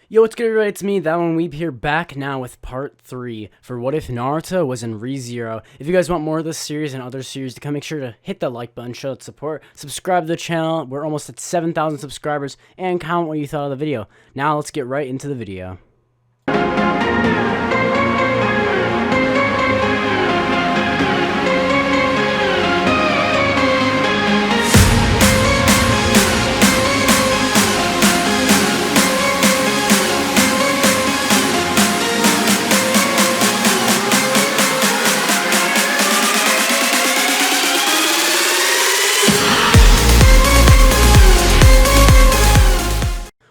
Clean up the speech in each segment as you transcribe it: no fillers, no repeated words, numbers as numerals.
Yo, what's good, everybody? It's me, That One Weeb here, back now with part 3 for What If Naruto was in ReZero. If you guys want more of this series and other series to come, make sure to hit the like button, show its support, subscribe to the channel. We're almost at 7,000 subscribers, and comment what you thought of the video. Now, let's get right into the video.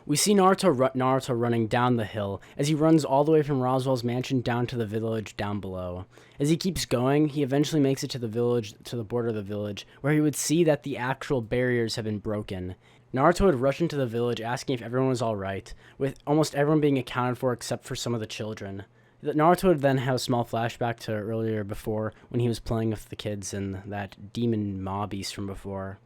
We see Naruto running down the hill as he runs all the way from Roswell's mansion down to the village down below. As he keeps going, he eventually makes it to the village, to the border of the village, where he would see that the actual barriers have been broken. Naruto would rush into the village asking if everyone was alright, with almost everyone being accounted for except for some of the children. Naruto would then have a small flashback to earlier before when he was playing with the kids and that demon mob beast from before.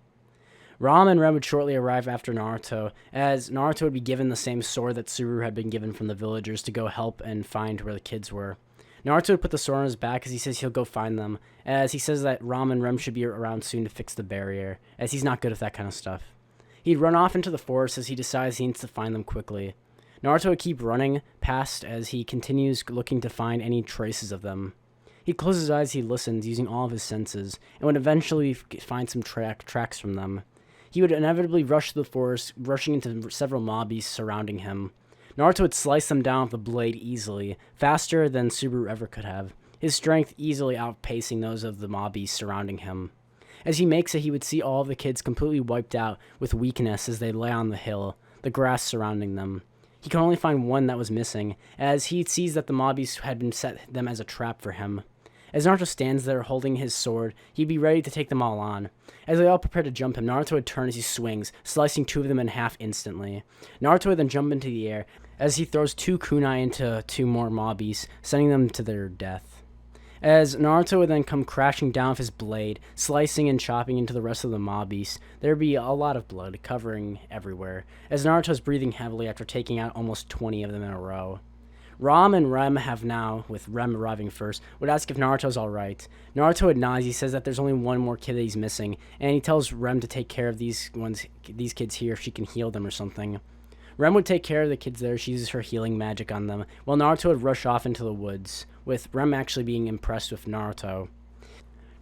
Ram and Rem would shortly arrive after Naruto, as Naruto would be given the same sword that Subaru had been given from the villagers to go help and find where the kids were. Naruto would put the sword on his back as he says he'll go find them, as he says that Ram and Rem should be around soon to fix the barrier, as he's not good at that kind of stuff. He'd run off into the forest as he decides he needs to find them quickly. Naruto would keep running past as he continues looking to find any traces of them. He closes his eyes, he listens, using all of his senses, and would eventually find some tracks from them. He would inevitably rush to the forest, rushing into several mobbies surrounding him. Naruto would slice them down with the blade easily, faster than Subaru ever could have, his strength easily outpacing those of the mobbies surrounding him. As he makes it, he would see all of the kids completely wiped out with weakness as they lay on the hill, the grass surrounding them. He could only find one that was missing, as he sees that the mobbies had been set them as a trap for him. As Naruto stands there holding his sword, he'd be ready to take them all on. As they all prepare to jump him, Naruto would turn as he swings, slicing two of them in half instantly. Naruto would then jump into the air as he throws two kunai into two more mobbies, sending them to their death. As Naruto would then come crashing down with his blade, slicing and chopping into the rest of the mobbies, there'd be a lot of blood covering everywhere, as Naruto's breathing heavily after taking out almost 20 of them in a row. Ram and Rem have now, with Rem arriving first, would ask if Naruto's alright. Naruto would nod. He says that there's only one more kid that he's missing, and he tells Rem to take care of these kids here if she can heal them or something. Rem would take care of the kids there. She uses her healing magic on them, while Naruto would rush off into the woods, with Rem actually being impressed with Naruto.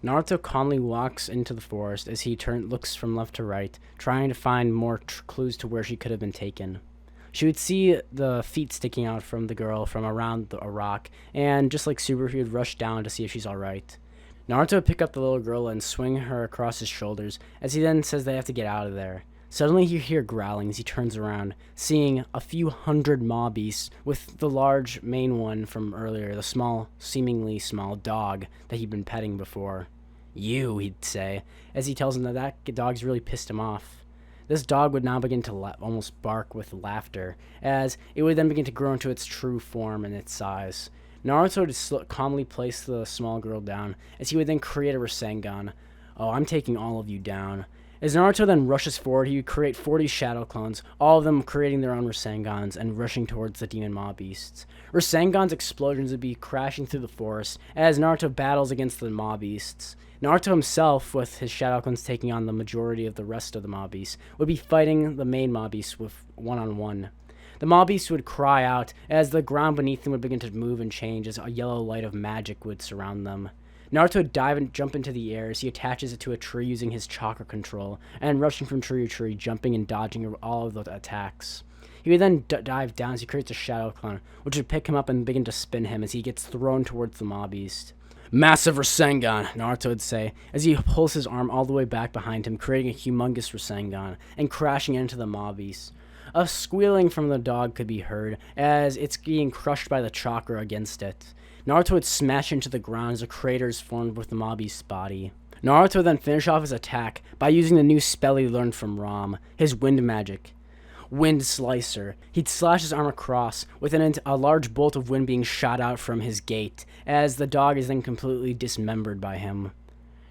Naruto calmly walks into the forest as he looks from left to right, trying to find more clues to where she could have been taken. She would see the feet sticking out from the girl from around a rock, and just like Subaru, he would rush down to see if she's alright. Naruto would pick up the little girl and swing her across his shoulders, as he then says they have to get out of there. Suddenly you hear growling as he turns around, seeing a few hundred mobbies, with the large main one from earlier, the small, seemingly small dog that he'd been petting before. "You," he'd say, as he tells him that dog's really pissed him off. This dog would now begin to almost bark with laughter, as it would then begin to grow into its true form and its size. Naruto would calmly place the small girl down, as he would then create a Rasengan. "Oh, I'm taking all of you down." As Naruto then rushes forward, he would create 40 shadow clones, all of them creating their own Rasengans and rushing towards the demon mob beasts. Rasengan's explosions would be crashing through the forest as Naruto battles against the mob beasts. Naruto himself, with his shadow clones taking on the majority of the rest of the mob beasts, would be fighting the main mob beasts with one-on-one. The mob beasts would cry out as the ground beneath them would begin to move and change as a yellow light of magic would surround them. Naruto would dive and jump into the air as he attaches it to a tree using his chakra control, and rushing from tree to tree, jumping and dodging all of the attacks. He would then dive down as he creates a shadow clone, which would pick him up and begin to spin him as he gets thrown towards the mob beast. "Massive Rasengan," Naruto would say, as he pulls his arm all the way back behind him, creating a humongous Rasengan, and crashing into the mob beast. A squealing from the dog could be heard, as it's being crushed by the chakra against it. Naruto would smash into the ground as a crater is formed with the mob beast's body. Naruto would then finish off his attack by using the new spell he learned from Ram, his wind magic. Wind Slicer. He'd slash his arm across, with a large bolt of wind being shot out from his gate, as the dog is then completely dismembered by him.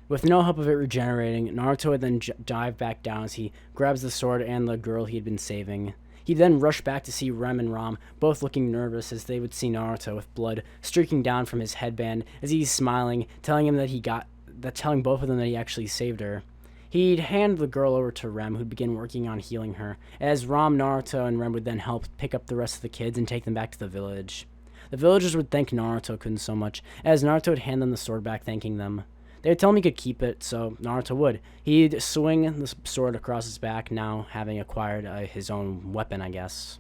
With no hope of it regenerating, Naruto would then dive back down as he grabs the sword and the girl he had been saving. He'd then rush back to see Rem and Rom, both looking nervous as they would see Naruto with blood streaking down from his headband as he's smiling, telling both of them that he actually saved her. He'd hand the girl over to Rem, who'd begin working on healing her, as Rom, Naruto, and Rem would then help pick up the rest of the kids and take them back to the village. The villagers would thank Naruto-kun so much, as Naruto would hand them the sword back, thanking them. They would tell him he could keep it, so Naruto would. He'd swing the sword across his back, now having acquired his own weapon, I guess.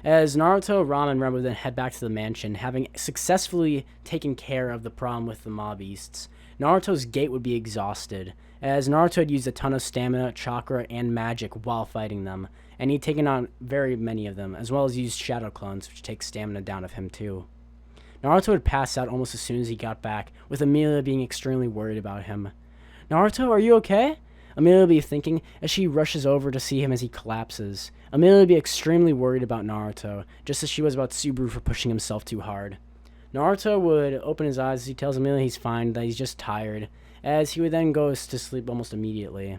As Naruto, Ram, and Rem would then head back to the mansion, having successfully taken care of the problem with the mob beasts, Naruto's gate would be exhausted, as Naruto had used a ton of stamina, chakra, and magic while fighting them, and he'd taken on very many of them, as well as used shadow clones, which take stamina down of him too. Naruto would pass out almost as soon as he got back, with Emilia being extremely worried about him. "Naruto, are you okay?" Emilia would be thinking as she rushes over to see him as he collapses. Emilia would be extremely worried about Naruto, just as she was about Subaru for pushing himself too hard. Naruto would open his eyes as he tells Emilia he's fine, that he's just tired, as he would then go to sleep almost immediately.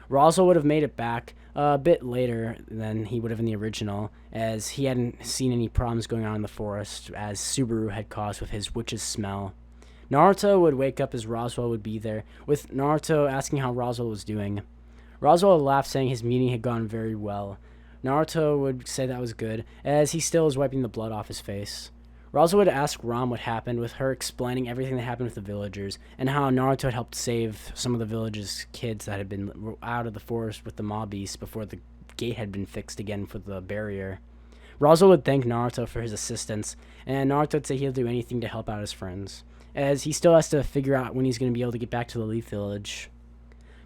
Roswell would have made it back a bit later than he would have in the original, as he hadn't seen any problems going on in the forest, as Subaru had caused with his witch's smell. Naruto would wake up as Roswell would be there, with Naruto asking how Roswell was doing. Roswell would laugh, saying his meeting had gone very well. Naruto would say that was good, as he still was wiping the blood off his face. Roswell would ask Ram what happened, with her explaining everything that happened with the villagers, and how Naruto had helped save some of the village's kids that had been out of the forest with the mob beasts before the gate had been fixed again for the barrier. Roswell would thank Naruto for his assistance, and Naruto would say he'll do anything to help out his friends, as he still has to figure out when he's going to be able to get back to the Leaf Village.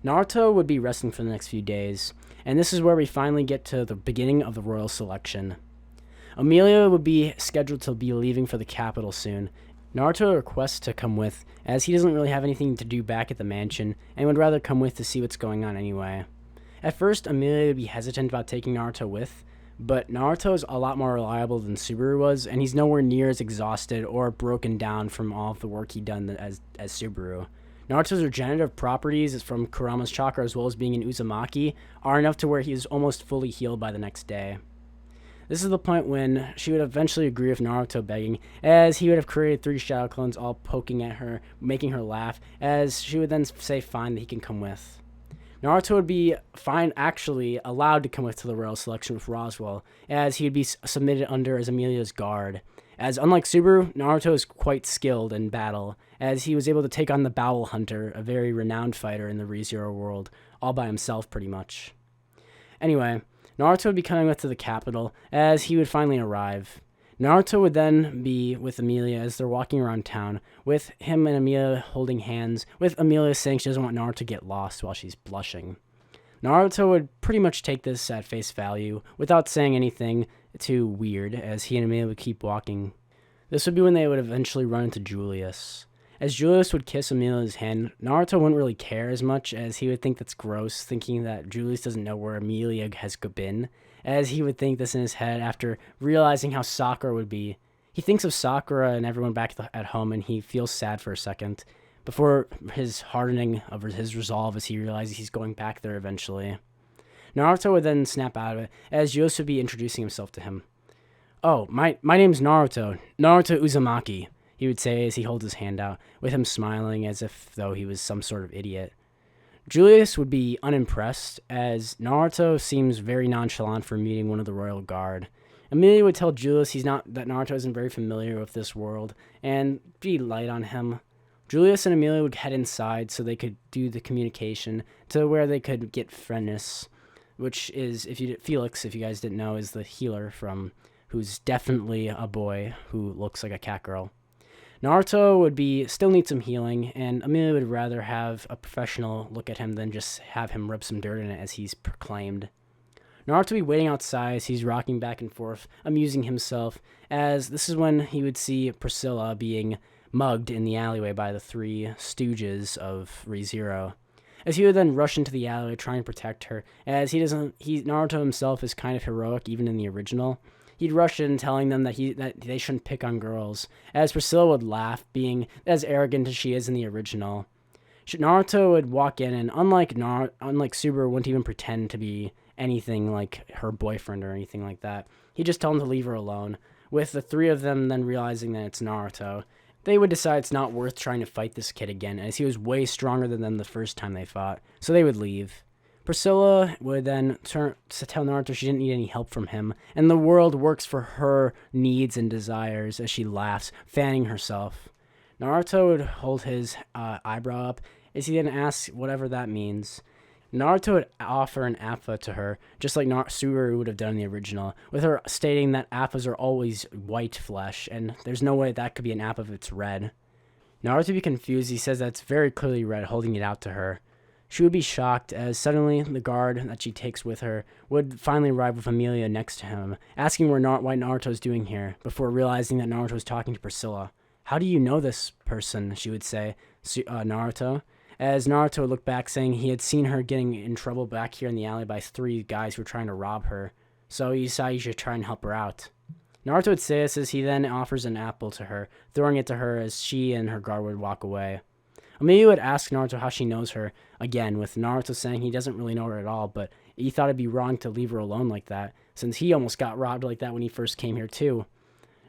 Naruto would be resting for the next few days, and this is where we finally get to the beginning of the royal selection. Emilia would be scheduled to be leaving for the capital soon. Naruto requests to come with, as he doesn't really have anything to do back at the mansion, and would rather come with to see what's going on anyway. At first, Emilia would be hesitant about taking Naruto with, but Naruto is a lot more reliable than Subaru was, and he's nowhere near as exhausted or broken down from all of the work he'd done as Subaru. Naruto's regenerative properties from Kurama's chakra, as well as being an Uzumaki, are enough to where he is almost fully healed by the next day. This is the point when she would eventually agree with Naruto begging, as he would have created 3 shadow clones all poking at her, making her laugh, as she would then say fine that he can come with. Naruto would be fine, actually allowed to come with to the royal selection with Roswell, as he would be submitted under as Emilia's guard. As unlike Subaru, Naruto is quite skilled in battle, as he was able to take on the Bowel Hunter, a very renowned fighter in the ReZero world, all by himself pretty much. Anyway, Naruto would be coming with to the capital, as he would finally arrive. Naruto would then be with Emilia as they're walking around town, with him and Emilia holding hands, with Emilia saying she doesn't want Naruto to get lost while she's blushing. Naruto would pretty much take this at face value, without saying anything too weird, as he and Emilia would keep walking. This would be when they would eventually run into Julius. As Julius would kiss Emilia's hand, Naruto wouldn't really care as much, as he would think that's gross, thinking that Julius doesn't know where Emilia has been, as he would think this in his head after realizing how Sakura would be. He thinks of Sakura and everyone back at home, and he feels sad for a second, before his hardening of his resolve as he realizes he's going back there eventually. Naruto would then snap out of it, as Julius would be introducing himself to him. "Oh, my name's Naruto Uzumaki," he would say as he holds his hand out, with him smiling as if though he was some sort of idiot. Julius would be unimpressed, as Naruto seems very nonchalant for meeting one of the royal guard. Emilia would tell Julius that Naruto isn't very familiar with this world, and be light on him. Julius and Emilia would head inside so they could do the communication to where they could get friendness, which is, Felix, if you guys didn't know, is the healer who's definitely a boy who looks like a cat girl. Naruto would still need some healing, and Emilia would rather have a professional look at him than just have him rub some dirt in it, as he's proclaimed. Naruto would be waiting outside as he's rocking back and forth, amusing himself, as this is when he would see Priscilla being mugged in the alleyway by the 3 stooges of ReZero. As he would then rush into the alleyway trying to protect her, as Naruto himself is kind of heroic even in the original. He'd rush in telling them that they shouldn't pick on girls, as Priscilla would laugh, being as arrogant as she is in the original. Naruto would walk in, and unlike Subaru, wouldn't even pretend to be anything like her boyfriend or anything like that. He just told him to leave her alone, with the three of them then realizing that it's Naruto. They would decide it's not worth trying to fight this kid again, as he was way stronger than them the first time they fought, so they would leave. Priscilla would then turn to tell Naruto she didn't need any help from him, and the world works for her needs and desires, as she laughs, fanning herself. Naruto would hold his eyebrow up as he then asks whatever that means. Naruto would offer an appa to her, just like Suguru would have done in the original, with her stating that appas are always white flesh, and there's no way that could be an appa if it's red. Naruto would be confused. He says that it's very clearly red, holding it out to her. She would be shocked as suddenly the guard that she takes with her would finally arrive with Amelia next to him, asking why Naruto's doing here, before realizing that Naruto was talking to Priscilla. "How do you know this person?" she would say, Naruto. As Naruto would look back, saying he had seen her getting in trouble back here in the alley by 3 guys who were trying to rob her, so he decided he should try and help her out. Naruto would say this as he then offers an apple to her, throwing it to her as she and her guard would walk away. Amelia would ask Naruto how she knows her, again, with Naruto saying he doesn't really know her at all, but he thought it'd be wrong to leave her alone like that, since he almost got robbed like that when he first came here too.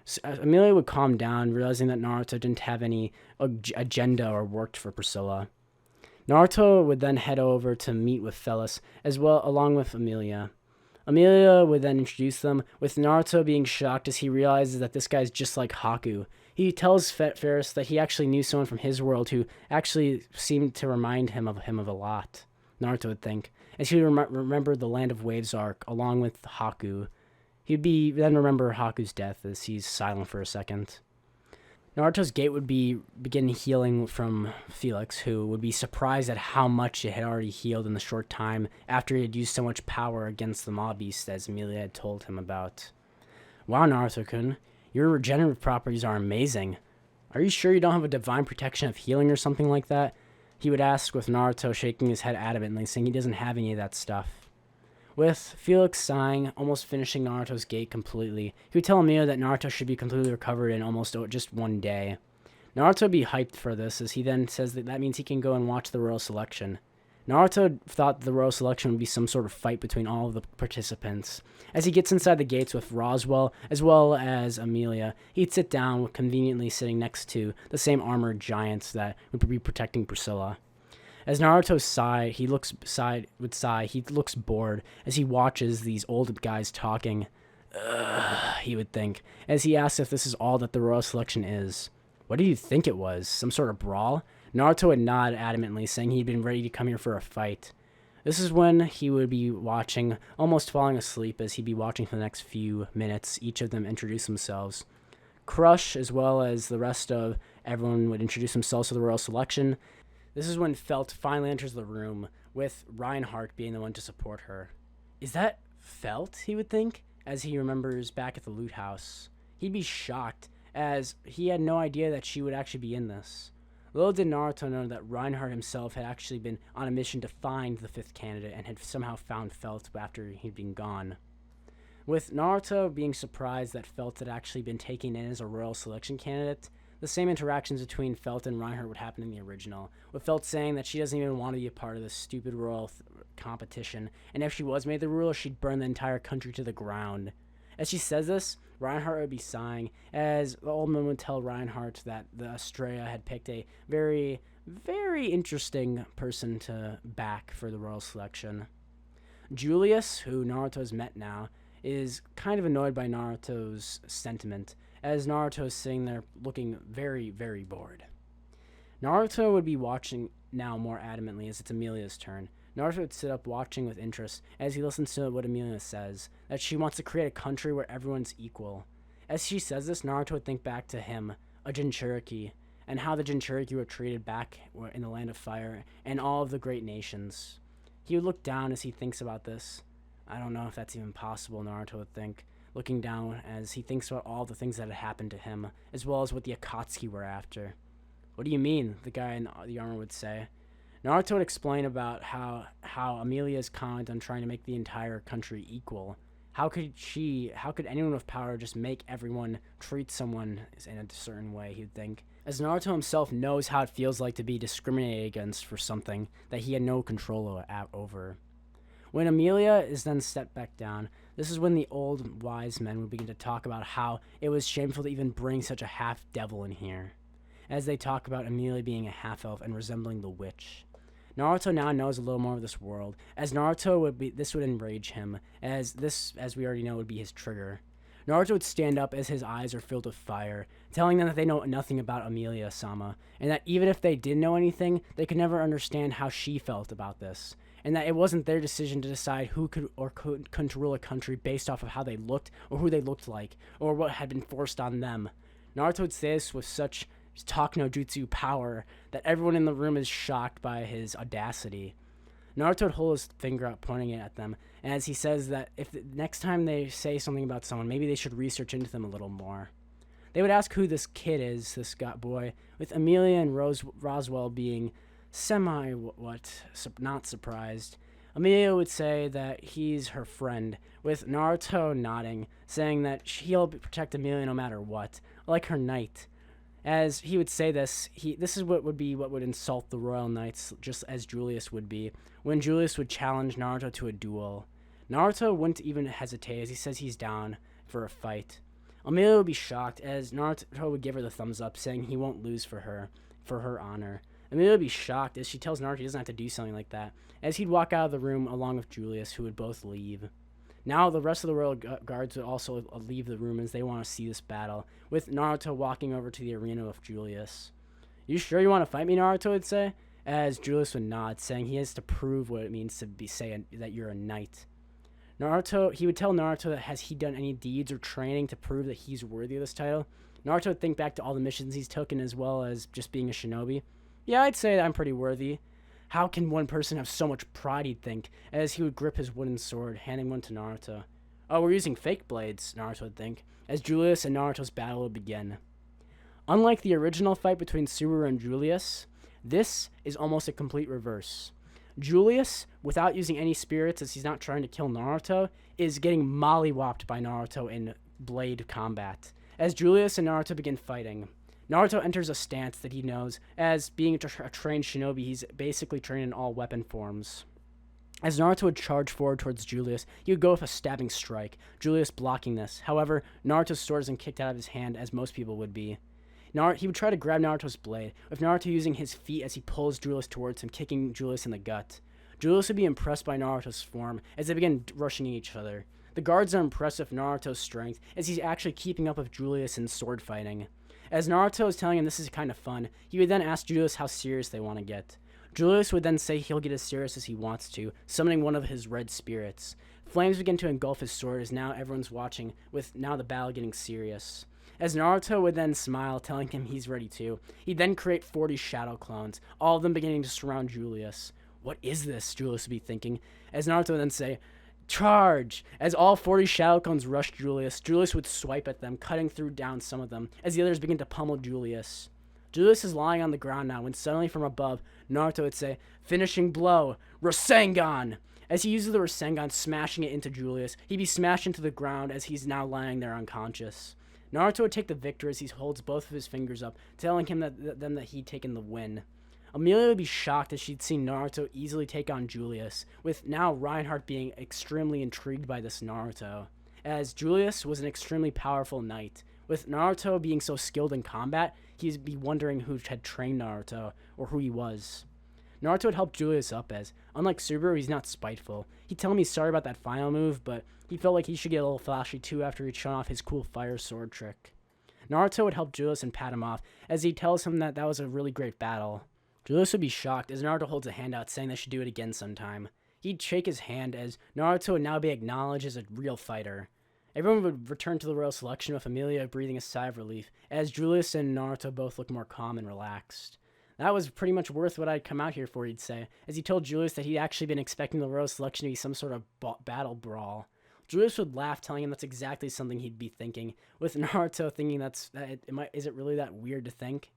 So Amelia would calm down, realizing that Naruto didn't have any agenda or worked for Priscilla. Naruto would then head over to meet with Phyllis, as well along with Amelia. Amelia would then introduce them, with Naruto being shocked as he realizes that this guy's just like Haku. He tells Ferris that he actually knew someone from his world who actually seemed to remind him of a lot, Naruto would think, as he would remember the Land of Waves arc along with Haku. He'd then remember Haku's death as he's silent for a second. Naruto's gate would begin healing from Felix, who would be surprised at how much it had already healed in the short time after he had used so much power against the mob beast as Amelia had told him about. "Wow, Naruto-kun, your regenerative properties are amazing. Are you sure you don't have a divine protection of healing or something like that?" he would ask, with Naruto shaking his head adamantly, saying he doesn't have any of that stuff. With Felix sighing, almost finishing Naruto's gate completely, he would tell Amelia that Naruto should be completely recovered in almost just 1 day. Naruto would be hyped for this, as he then says that means he can go and watch the royal selection. Naruto thought the royal selection would be some sort of fight between all of the participants. As he gets inside the gates with Roswell, as well as Amelia, he'd sit down, conveniently sitting next to the same armored giants that would be protecting Priscilla. As Naruto he looks bored as he watches these old guys talking. Ugh, he would think, as he asks if this is all that the royal selection is. "What do you think it was? Some sort of brawl?" Naruto would nod adamantly, saying he'd been ready to come here for a fight. This is when he would be watching, almost falling asleep, as he'd be watching for the next few minutes, each of them introduce themselves. Crush, as well as the rest of everyone, would introduce themselves to the royal selection. This is when Felt finally enters the room, with Reinhardt being the one to support her. "Is that Felt?" he would think, as he remembers back at the loot house. He'd be shocked, as he had no idea that she would actually be in this. Little did Naruto know that Reinhardt himself had actually been on a mission to find the 5th candidate and had somehow found Felt after he'd been gone. With Naruto being surprised that Felt had actually been taken in as a royal selection candidate, the same interactions between Felt and Reinhardt would happen in the original, with Felt saying that she doesn't even want to be a part of this stupid royal competition, and if she was made the ruler, she'd burn the entire country to the ground. As she says this, Reinhardt would be sighing, as the old man would tell Reinhardt that the Estrella had picked a very, very interesting person to back for the royal selection. Julius, who Naruto's met now, is kind of annoyed by Naruto's sentiment, as Naruto is sitting there looking very, very bored. Naruto would be watching now more adamantly as it's Amelia's turn. Naruto would sit up watching with interest as he listens to what Amelia says, that she wants to create a country where everyone's equal. As she says this, Naruto would think back to him, a Jinchuriki, and how the Jinchuriki were treated back in the Land of Fire and all of the great nations. He would look down as he thinks about this. I don't know if that's even possible, Naruto would think, looking down as he thinks about all the things that had happened to him, as well as what the Akatsuki were after. "What do you mean?" the guy in the armor would say. Naruto would explain about how Amelia's comment on trying to make the entire country equal. How could anyone with power just make everyone treat someone in a certain way, he'd think. As Naruto himself knows how it feels like to be discriminated against for something that he had no control over. When Amelia is then stepped back down, this is when the old wise men would begin to talk about how it was shameful to even bring such a half-devil in here, as they talk about Amelia being a half-elf and resembling the witch. Naruto now knows a little more of this world, as this would enrage him, as this, as we already know, would be his trigger. Naruto would stand up as his eyes are filled with fire, telling them that they know nothing about Amelia-sama, and that even if they did know anything, they could never understand how she felt about this, and that it wasn't their decision to decide who could or couldn't rule a country based off of how they looked, or who they looked like, or what had been forced on them. Naruto would say this with such talk no jutsu power that everyone in the room is shocked by his audacity. Naruto would hold his finger up, pointing it at them, and as he says that if next time they say something about someone, maybe they should research into them a little more. They would ask who this kid is, this boy, with Amelia and Roswell being not surprised. Amelia would say that he's her friend, with Naruto nodding, saying that he'll protect Amelia no matter what, like her knight. As he would say this is what would insult the Royal Knights, just as Julius would be, when Julius would challenge Naruto to a duel. Naruto wouldn't even hesitate, as he says he's down for a fight. Amelia would be shocked, as Naruto would give her the thumbs up, saying he won't lose for her honor. Amelia would be shocked, as she tells Naruto he doesn't have to do something like that, as he'd walk out of the room along with Julius, who would both leave. Now the rest of the royal guards would also leave the room as they want to see this battle, with Naruto walking over to the arena with Julius. "You sure you want to fight me?" Naruto would say, as Julius would nod, saying he has to prove what it means to say that you're a knight. He would tell Naruto that has he done any deeds or training to prove that he's worthy of this title. Naruto would think back to all the missions he's taken as well as just being a shinobi. "Yeah, I'd say that I'm pretty worthy." How can one person have so much pride, he'd think, as he would grip his wooden sword, handing one to Naruto. "Oh, we're using fake blades," Naruto would think, as Julius and Naruto's battle would begin. Unlike the original fight between Subaru and Julius, this is almost a complete reverse. Julius, without using any spirits as he's not trying to kill Naruto, is getting mollywopped by Naruto in blade combat, as Julius and Naruto begin fighting. Naruto enters a stance that he knows, as being a trained shinobi, he's basically trained in all weapon forms. As Naruto would charge forward towards Julius, he would go with a stabbing strike, Julius blocking this. However, Naruto's sword isn't kicked out of his hand, as most people would be. He would try to grab Naruto's blade, with Naruto using his feet as he pulls Julius towards him, kicking Julius in the gut. Julius would be impressed by Naruto's form, as they begin rushing each other. The guards are impressed with Naruto's strength, as he's actually keeping up with Julius in sword fighting. As Naruto is telling him this is kind of fun, he would then ask Julius how serious they want to get. Julius would then say he'll get as serious as he wants to, summoning one of his red spirits. Flames begin to engulf his sword as now everyone's watching, with now the battle getting serious. As Naruto would then smile, telling him he's ready too, he'd then create 40 shadow clones, all of them beginning to surround Julius. "What is this?" Julius would be thinking, as Naruto would then say, "Charge!" As all 40 shadow clones rushed Julius, Julius would swipe at them, cutting down some of them, as the others begin to pummel Julius. Julius is lying on the ground now, when suddenly from above, Naruto would say, "Finishing blow! Rasengan!" As he uses the Rasengan, smashing it into Julius, he'd be smashed into the ground as he's now lying there unconscious. Naruto would take the victory as he holds both of his fingers up, telling him that he'd taken the win. Amelia would be shocked as she'd seen Naruto easily take on Julius, with now Reinhardt being extremely intrigued by this Naruto, as Julius was an extremely powerful knight. With Naruto being so skilled in combat, he'd be wondering who had trained Naruto, or who he was. Naruto would help Julius up as, unlike Subaru, he's not spiteful. He'd tell him he's sorry about that final move, but he felt like he should get a little flashy too after he'd shown off his cool fire sword trick. Naruto would help Julius and pat him off, as he tells him that was a really great battle. Julius would be shocked as Naruto holds a hand out saying they should do it again sometime. He'd shake his hand as Naruto would now be acknowledged as a real fighter. Everyone would return to the royal selection with Amelia breathing a sigh of relief, as Julius and Naruto both looked more calm and relaxed. That was pretty much worth what I'd come out here for, he'd say, as he told Julius that he'd actually been expecting the royal selection to be some sort of battle brawl. Julius would laugh, telling him that's exactly something he'd be thinking, with Naruto thinking is it really that weird to think?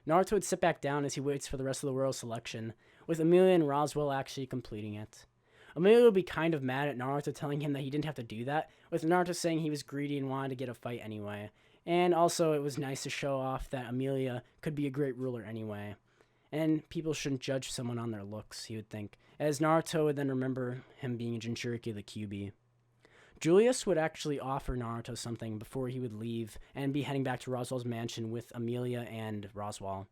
Naruto would sit back down as he waits for the rest of the royal selection, with Amelia and Roswell actually completing it. Amelia would be kind of mad at Naruto telling him that he didn't have to do that, with Naruto saying he was greedy and wanted to get a fight anyway. And also it was nice to show off that Amelia could be a great ruler anyway. And people shouldn't judge someone on their looks, he would think, as Naruto would then remember him being Jinchuriki the Kyuubi. Julius would actually offer Naruto something before he would leave and be heading back to Roswell's mansion with Amelia and Roswell.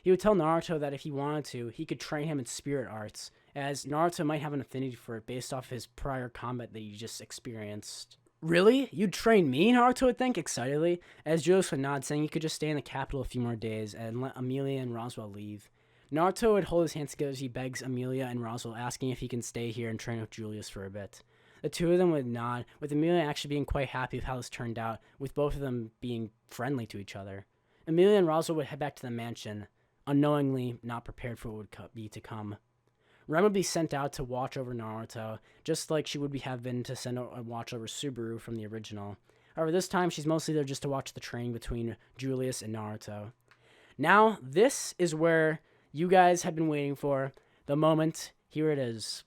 He would tell Naruto that if he wanted to, he could train him in spirit arts, as Naruto might have an affinity for it based off his prior combat that he just experienced. Really? You'd train me? Naruto would think excitedly, as Julius would nod, saying he could just stay in the capital a few more days and let Amelia and Roswell leave. Naruto would hold his hands together as he begs Amelia and Roswell, asking if he can stay here and train with Julius for a bit. The two of them would nod, with Amelia actually being quite happy with how this turned out, with both of them being friendly to each other. Amelia and Roswell would head back to the mansion, unknowingly not prepared for what would be to come. Ren would be sent out to watch over Naruto, just like she would have been to send a watch over Subaru from the original. However, this time she's mostly there just to watch the training between Julius and Naruto. Now, this is where you guys have been waiting for. The moment, here it is.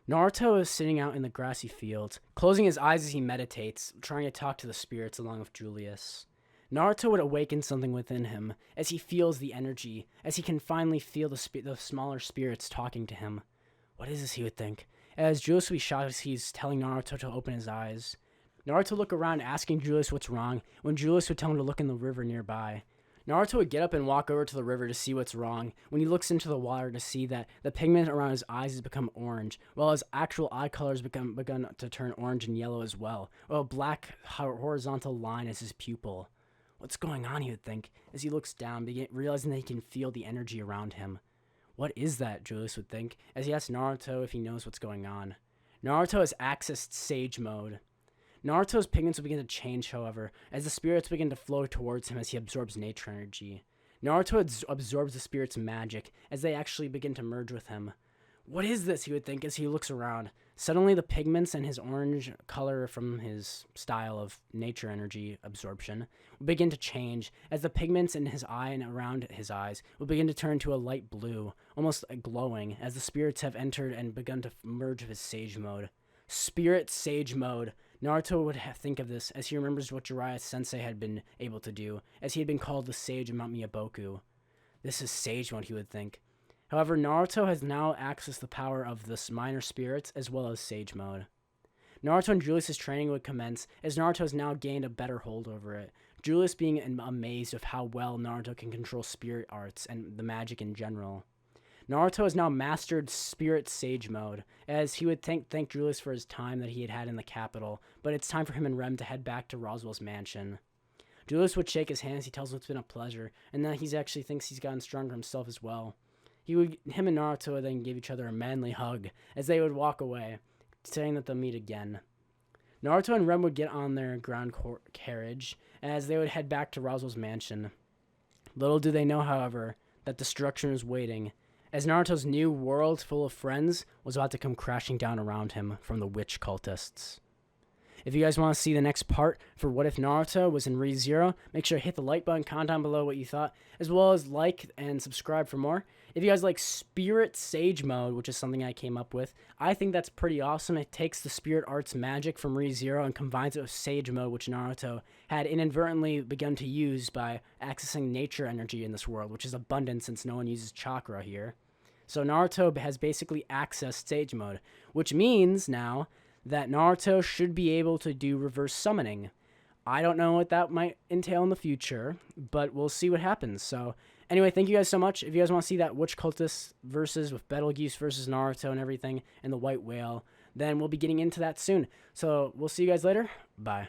Naruto is sitting out in the grassy field, closing his eyes as he meditates, trying to talk to the spirits along with Julius. Naruto would awaken something within him as he feels the energy, as he can finally feel the smaller spirits talking to him. What is this, he would think, as Julius would be shocked as he's telling Naruto to open his eyes. Naruto would look around asking Julius what's wrong, when Julius would tell him to look in the river nearby. Naruto would get up and walk over to the river to see what's wrong, when he looks into the water to see that the pigment around his eyes has become orange, while his actual eye color has begun to turn orange and yellow as well, while a black horizontal line is his pupil. What's going on, he would think, as he looks down, realizing that he can feel the energy around him. What is that, Julius would think, as he asks Naruto if he knows what's going on. Naruto has accessed Sage Mode. Naruto's pigments will begin to change, however, as the spirits begin to flow towards him as he absorbs nature energy. Naruto absorbs the spirits' magic as they actually begin to merge with him. What is this, he would think as he looks around. Suddenly, the pigments and his orange color from his style of nature energy absorption will begin to change, as the pigments in his eye and around his eyes will begin to turn to a light blue, almost glowing, as the spirits have entered and begun to merge with his Sage Mode. Spirit Sage Mode. Naruto would think of this as he remembers what Jiraiya Sensei had been able to do, as he had been called the Sage of Mount Miyaboku. This is Sage Mode, he would think. However, Naruto has now accessed the power of the minor spirits as well as Sage Mode. Naruto and Julius' training would commence, as Naruto has now gained a better hold over it, Julius being amazed of how well Naruto can control spirit arts and the magic in general. Naruto has now mastered Spirit Sage Mode, as he would thank Julius for his time that he had in the capital, but it's time for him and Rem to head back to Roswell's mansion. Julius would shake his hand as he tells him it's been a pleasure, and that he actually thinks he's gotten stronger himself as well. Him and Naruto would then give each other a manly hug as they would walk away, saying that they'll meet again. Naruto and Rem would get on their ground carriage as they would head back to Roswell's mansion. Little do they know, however, that destruction was waiting, as Naruto's new world full of friends was about to come crashing down around him from the witch cultists. If you guys want to see the next part for What If Naruto was in Re:Zero, make sure to hit the like button, comment down below what you thought, as well as like and subscribe for more. If you guys like Spirit Sage Mode, which is something I came up with, I think that's pretty awesome. It takes the Spirit Arts magic from Re:Zero and combines it with Sage Mode, which Naruto had inadvertently begun to use by accessing nature energy in this world, which is abundant since no one uses chakra here. So Naruto has basically accessed Sage Mode, which means now that Naruto should be able to do reverse summoning. I don't know what that might entail in the future, but we'll see what happens. So anyway, thank you guys so much. If you guys want to see that Witch Cultist versus with Betelgeuse versus Naruto and everything, and the White Whale, then we'll be getting into that soon. So we'll see you guys later. Bye.